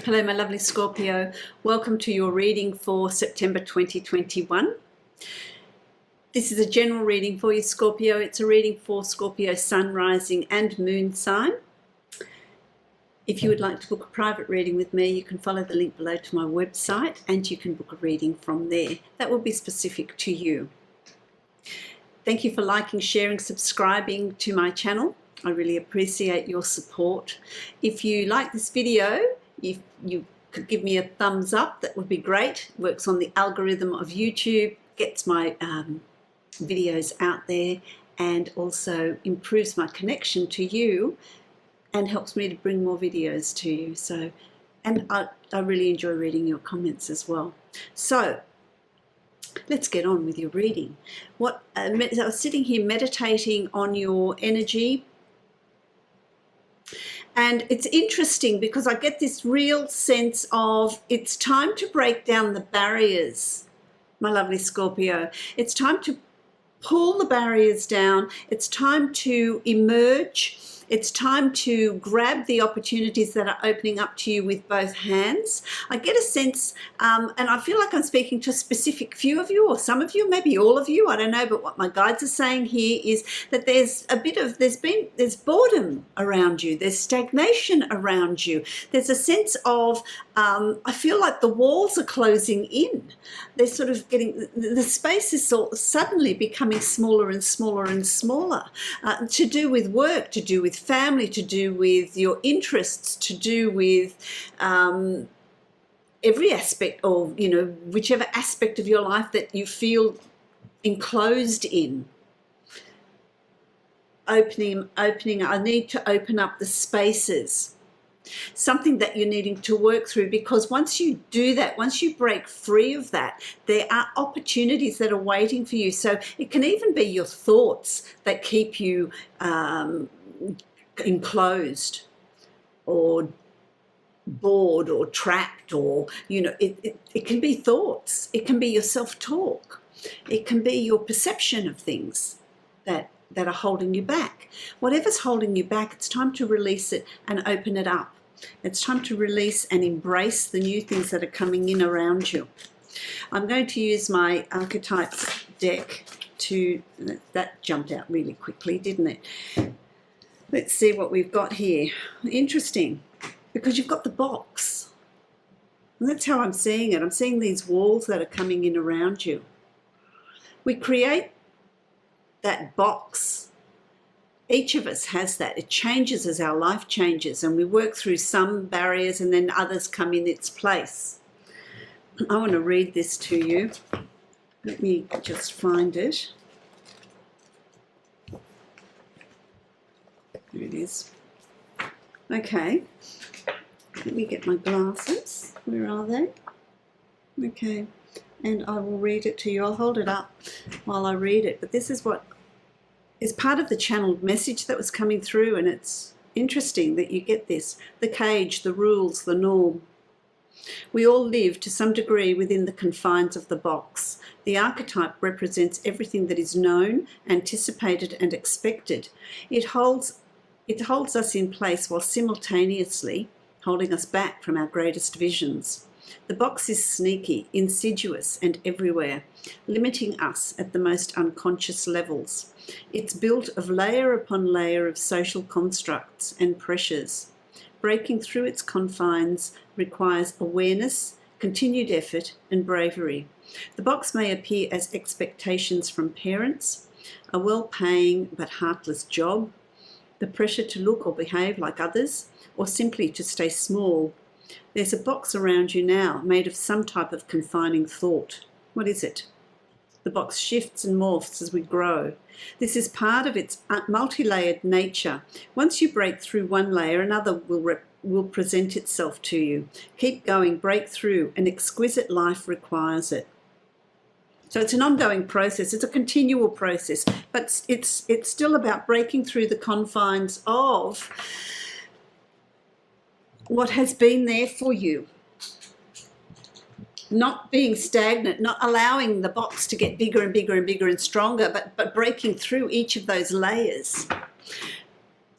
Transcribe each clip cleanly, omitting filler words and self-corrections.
Hello, my lovely Scorpio. Welcome to your reading for September 2021. This is a general reading for you, Scorpio. It's a reading for Scorpio sun, rising and moon sign. If you would like to book a private reading with me, you can follow the link below to my website and you can book a reading from there. That will be specific to you. Thank you for liking, sharing, subscribing to my channel. I really appreciate your support. If you like this video, if you could give me a thumbs up, that would be great. It works on the algorithm of YouTube, gets my videos out there, and also improves my connection to you and helps me to bring more videos to you. So, and I really enjoy reading your comments as well. So let's get on with your reading. I was sitting here meditating on your energy. And it's interesting because I get this real sense of it's time to break down the barriers, my lovely Scorpio. It's time to pull the barriers down. It's time to emerge. It's time to grab the opportunities that are opening up to you with both hands. I get a sense, and I feel like I'm speaking to a specific few of you, or some of you, maybe all of you, I don't know, but what my guides are saying here is that there's there's boredom around you, there's stagnation around you, there's a sense of, I feel like the walls are closing in. They're sort of the space is suddenly becoming smaller and smaller and smaller, to do with work, to do with family, to do with your interests, to do with every aspect of, whichever aspect of your life that you feel enclosed in. Opening, I need to open up the spaces. Something that you're needing to work through, because once you do that, once you break free of that, there are opportunities that are waiting for you. So it can even be your thoughts that keep you enclosed or bored or trapped, or it can be thoughts, it can be your self-talk, it can be your perception of things that are holding you back. Whatever's holding you back, it's time to release it and open it up. It's time to release and embrace the new things that are coming in around you. I'm going to use my archetypes deck to, that jumped out really quickly, didn't it? Let's see what we've got here. Interesting, because you've got the box. And that's how I'm seeing it. I'm seeing these walls that are coming in around you. We create that box. Each of us has that. It changes as our life changes, and we work through some barriers and then others come in its place. I want to read this to you. Let me just find it. Here it is. Okay. Let me get my glasses. Where are they? Okay. And I will read it to you. I'll hold it up while I read it. But this is what is part of the channeled message that was coming through, and it's interesting that you get this. The cage, the rules, the norm. We all live to some degree within the confines of the box. The archetype represents everything that is known, anticipated, and expected. It holds us in place while simultaneously holding us back from our greatest visions. The box is sneaky, insidious, and everywhere, limiting us at the most unconscious levels. It's built of layer upon layer of social constructs and pressures. Breaking through its confines requires awareness, continued effort, and bravery. The box may appear as expectations from parents, a well-paying but heartless job, the pressure to look or behave like others, or simply to stay small. There's a box around you now made of some type of confining thought. What is it? The box shifts and morphs as we grow. This is part of its multi-layered nature. Once you break through one layer, another will present itself to you. Keep going, break through. An exquisite life requires it. So it's an ongoing process. It's a continual process, but it's still about breaking through the confines of what has been there for you. Not being stagnant, not allowing the box to get bigger and bigger and bigger and stronger, but breaking through each of those layers.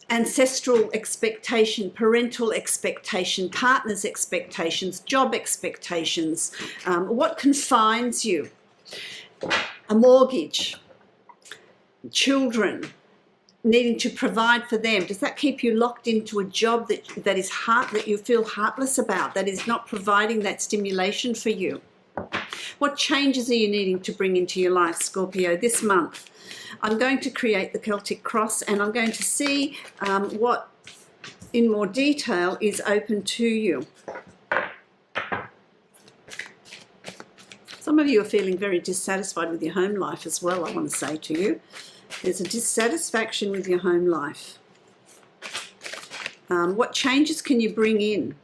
ancestral expectation, parental expectation, partner's expectations, job expectations, what confines you, a mortgage, children, needing to provide for them. Does that keep you locked into a job that you feel heartless about, that is not providing that stimulation for you? What changes are you needing to bring into your life, Scorpio, this month? I'm going to create the Celtic cross, and I'm going to see what in more detail is open to you. Some of you are feeling very dissatisfied with your home life as well, I want to say to you. There's a dissatisfaction with your home life. What changes can you bring in?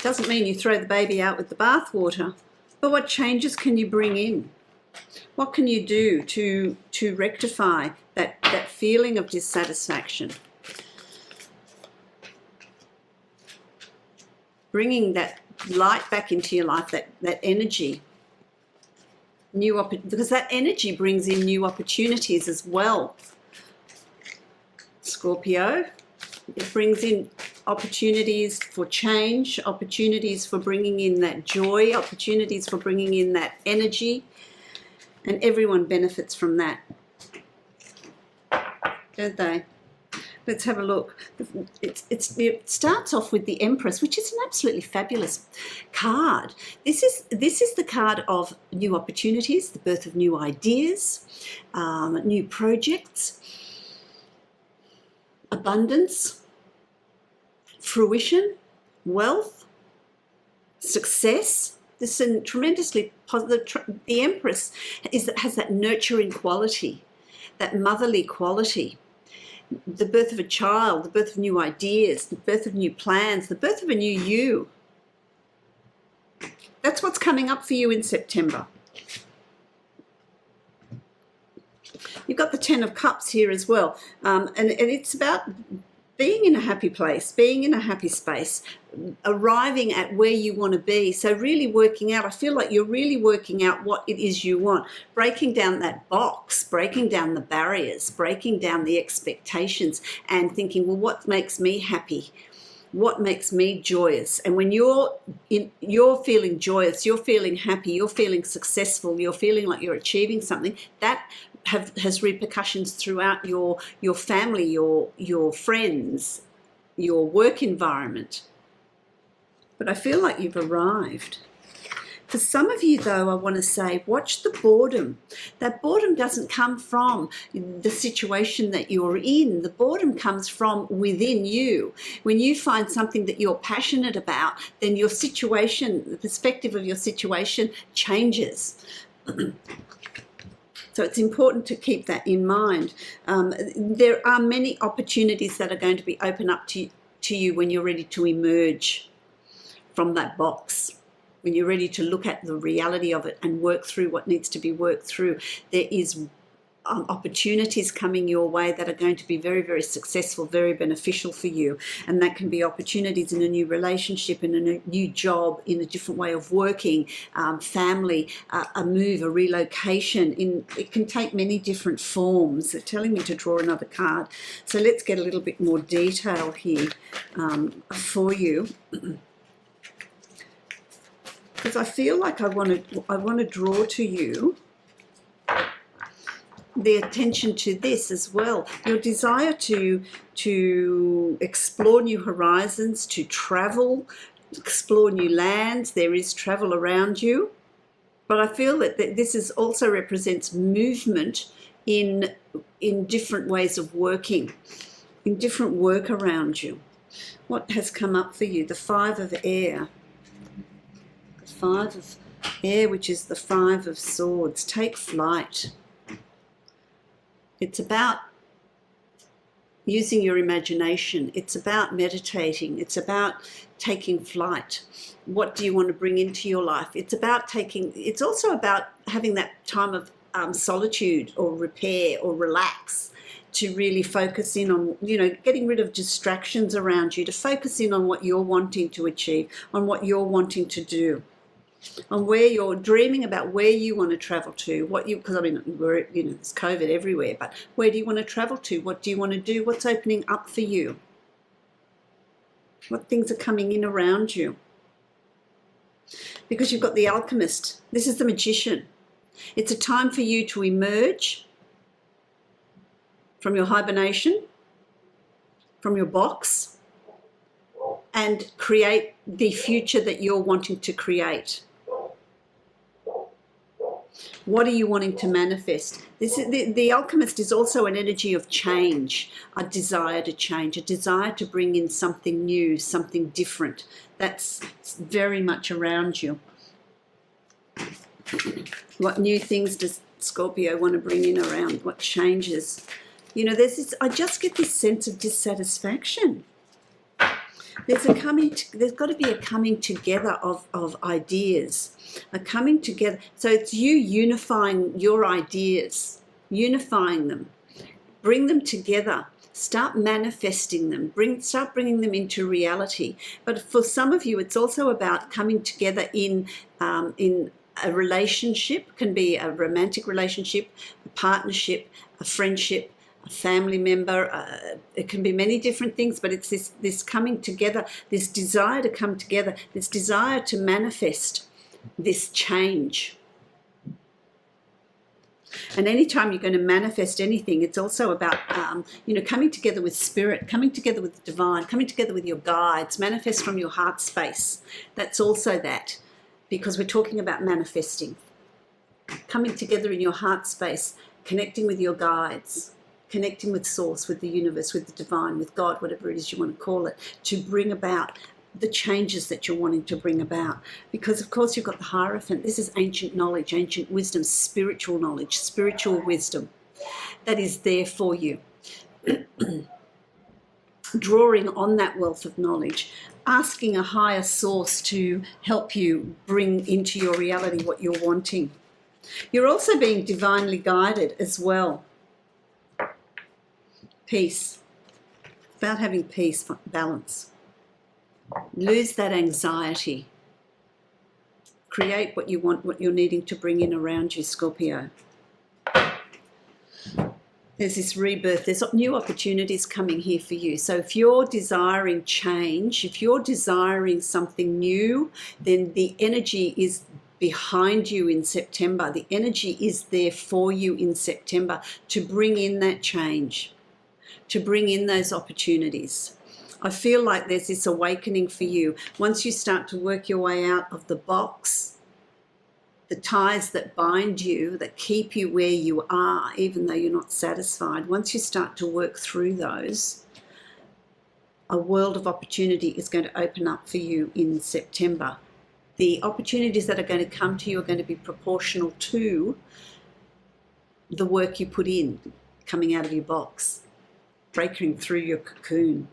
Doesn't mean you throw the baby out with the bathwater, but what changes can you bring in? What can you do to rectify that feeling of dissatisfaction? Bringing that light back into your life, that energy. Because that energy brings in new opportunities as well, Scorpio. It brings in opportunities for change, opportunities for bringing in that joy, opportunities for bringing in that energy, and everyone benefits from that, don't they? Let's have a look. It starts off with the Empress, which is an absolutely fabulous card. This is the card of new opportunities, the birth of new ideas, new projects, abundance, fruition, wealth, success. This is tremendously positive. The Empress has that nurturing quality, that motherly quality. The birth of a child, the birth of new ideas, the birth of new plans, the birth of a new you. That's what's coming up for you in September. You've got the Ten of Cups here as well. And it's about being in a happy place, being in a happy space, arriving at where you want to be. So really working out, I feel like you're really working out what it is you want, breaking down that box, breaking down the barriers, breaking down the expectations, and thinking, well, what makes me happy? What makes me joyous? And when you're feeling joyous, you're feeling happy, you're feeling successful, you're feeling like you're achieving something, that has repercussions throughout your family, your friends, your work environment. But I feel like you've arrived. For some of you, though, I want to say, watch the boredom. That boredom doesn't come from the situation that you're in. The boredom comes from within you. When you find something that you're passionate about, then your situation, the perspective of your situation changes. So it's important to keep that in mind. There are many opportunities that are going to be open up to you when you're ready to emerge from that box, when you're ready to look at the reality of it and work through what needs to be worked through. There is opportunities coming your way that are going to be very, very successful, very beneficial for you. And that can be opportunities in a new relationship, in a new job, in a different way of working, family, a move, a relocation. It can take many different forms. They're telling me to draw another card. So let's get a little bit more detail here for you. Because I feel like I want to draw to you the attention to this as well. Your desire to explore new horizons, to travel, explore new lands. There is travel around you. But I feel that this is also represents movement in different ways of working, in different work around you. What has come up for you? The Five of Air. The Five of Air, which is the Five of Swords. Take flight. It's about using your imagination. It's about meditating. It's about taking flight. What do you want to bring into your life? It's also about having that time of solitude or repair or relax, to really focus in on, getting rid of distractions around you, to focus in on what you're wanting to achieve, on what you're wanting to do. on where you're dreaming about where you want to travel to, because I mean, there's COVID everywhere, but where do you want to travel to? What do you want to do? What's opening up for you? What things are coming in around you? Because you've got the alchemist. This is the magician. It's a time for you to emerge from your hibernation, from your box, and create the future that you're wanting to create. What are you wanting to manifest? The alchemist is also an energy of change, a desire to change, a desire to bring in something new, something different. That's very much around you. What new things does Scorpio want to bring in around? What changes? There's this, I just get this sense of dissatisfaction. There's got to be a coming together of ideas, a coming together. So it's you unifying your ideas, unifying them, bring them together, start manifesting them, start bringing them into reality. But for some of you, it's also about coming together in a relationship. Can be a romantic relationship, a partnership, a friendship, a family member. It can be many different things, but it's this coming together, this desire to come together, this desire to manifest this change. And anytime you're going to manifest anything, it's also about, coming together with spirit, coming together with the divine, coming together with your guides, manifest from your heart space. That's also that, because we're talking about manifesting. Coming together in your heart space, connecting with your guides, connecting with source, with the universe, with the divine, with God, whatever it is you want to call it, to bring about the changes that you're wanting to bring about. Because of course you've got the Hierophant. This is ancient knowledge, ancient wisdom, spiritual knowledge, spiritual wisdom that is there for you. Drawing on that wealth of knowledge, asking a higher source to help you bring into your reality what you're wanting. You're also being divinely guided as well. Peace. About having peace, balance. Lose that anxiety. Create what you want, what you're needing to bring in around you, Scorpio. There's this rebirth. There's new opportunities coming here for you. So if you're desiring change, if you're desiring something new, then the energy is behind you in September. The energy is there for you in September to bring in that change, to bring in those opportunities. I feel like there's this awakening for you. Once you start to work your way out of the box, the ties that bind you, that keep you where you are, even though you're not satisfied, once you start to work through those, a world of opportunity is going to open up for you in September. The opportunities that are going to come to you are going to be proportional to the work you put in, coming out of your box, breaking through your cocoon.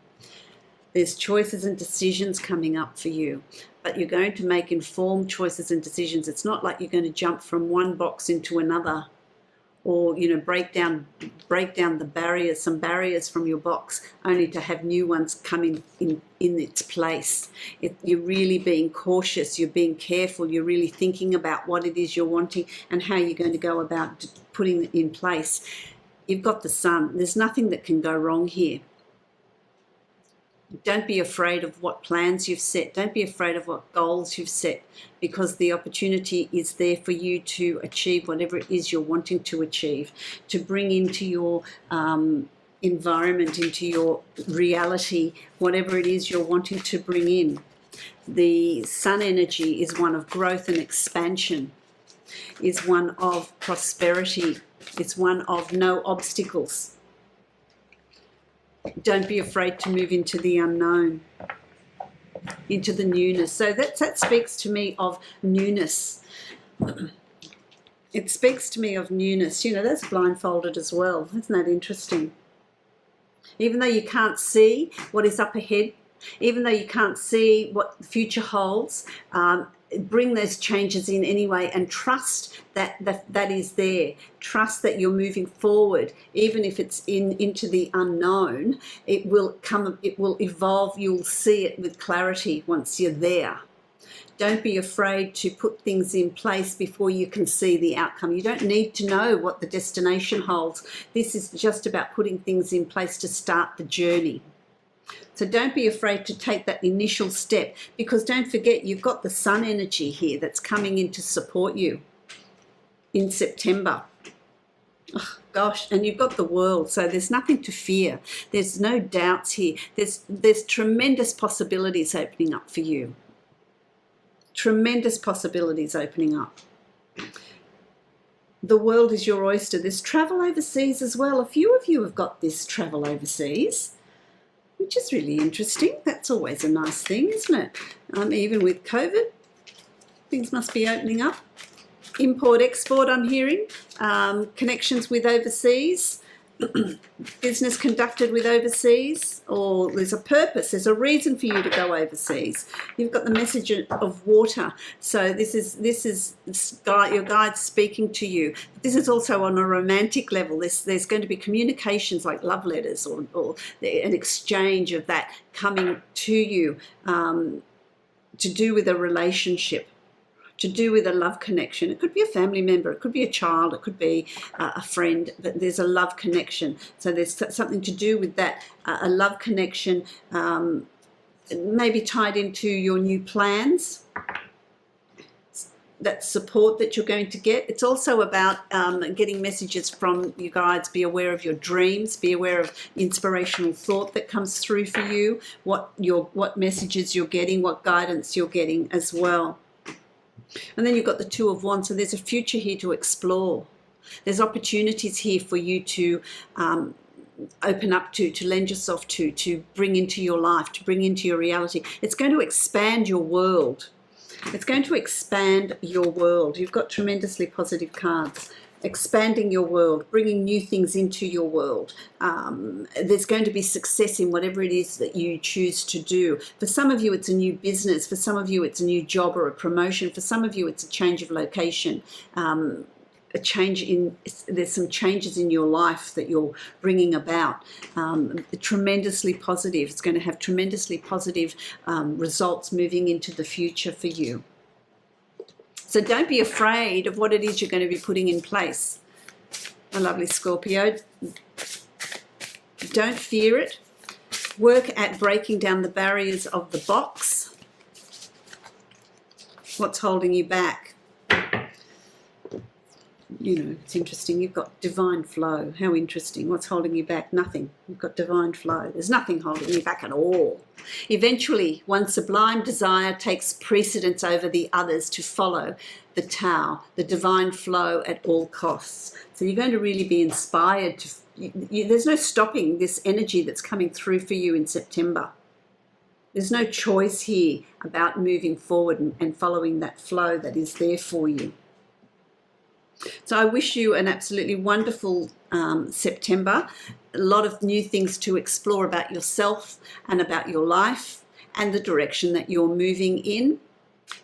There's choices and decisions coming up for you, but you're going to make informed choices and decisions. It's not like you're going to jump from one box into another, or break down the barriers, some barriers from your box, only to have new ones come in its place. You're really being cautious, you're being careful, you're really thinking about what it is you're wanting and how you're going to go about putting it in place. You've got the Sun. There's nothing that can go wrong here. Don't be afraid of what plans you've set. Don't be afraid of what goals you've set, because the opportunity is there for you to achieve whatever it is you're wanting to achieve, to bring into your environment, into your reality, whatever it is you're wanting to bring in. The Sun energy is one of growth and expansion, is one of prosperity, it's one of no obstacles. Don't be afraid to move into the unknown, into the newness. So that speaks to me of newness. It speaks to me of newness. That's blindfolded as well. Isn't that interesting? Even though you can't see what is up ahead, even though you can't see what the future holds, bring those changes in anyway, and trust that is there. Trust that you're moving forward, even if it's into the unknown. It will come, it will evolve. You'll see it with clarity once you're there. Don't be afraid to put things in place before you can see the outcome. You don't need to know what the destination holds. This is just about putting things in place to start the journey. So don't be afraid to take that initial step, because don't forget, you've got the sun energy here that's coming in to support you in September. Oh, gosh, and you've got the world, so there's nothing to fear. There's no doubts here. There's tremendous possibilities opening up for you. Tremendous possibilities opening up. The world is your oyster. There's travel overseas as well. A few of you have got this travel overseas, which is really interesting. That's always a nice thing, isn't it? Even with COVID, things must be opening up. Import, export, I'm hearing. Connections with overseas. Business conducted with overseas, or there's a purpose, there's a reason for you to go overseas. You've got the message of water, so this is your guide speaking to you. This is also on a romantic level. There's going to be communications like love letters or an exchange of that coming to you, to do with a relationship, to do with a love connection. It could be a family member, it could be a child, it could be a friend, but there's a love connection. So there's something to do with that, a love connection, maybe tied into your new plans, that support that you're going to get. It's also about getting messages from you guides. Be aware of your dreams, be aware of inspirational thought that comes through for you, what messages you're getting, what guidance you're getting as well. And then you've got the Two of Wands, so there's a future here to explore. There's opportunities here for you to open up to lend yourself to bring into your life, to bring into your reality. It's going to expand your world. It's going to expand your world. You've got tremendously positive cards. Expanding your world, bringing new things into your world. There's going to be success in whatever it is that you choose to do. For some of you, it's a new business. For some of you, it's a new job or a promotion. For some of you, it's a change of location. There's some changes in your life that you're bringing about. Tremendously positive. It's going to have tremendously positive results moving into the future for you. So don't be afraid of what it is you're going to be putting in place, my lovely Scorpio. Don't fear it. Work at breaking down the barriers of the box. What's holding you back? You know, it's interesting. You've got divine flow. How interesting. What's holding you back? Nothing. You've got divine flow. There's nothing holding you back at all. Eventually, one sublime desire takes precedence over the others to follow the Tao, the divine flow at all costs. So you're going to really be inspired to... there's no stopping this energy that's coming through for you in September. There's no choice here about moving forward and following that flow that is there for you. So I wish you an absolutely wonderful September. A lot of new things to explore about yourself and about your life and the direction that you're moving in.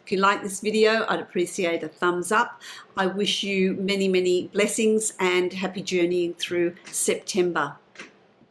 If you like this video, I'd appreciate a thumbs up. I wish you many, many blessings and happy journeying through September.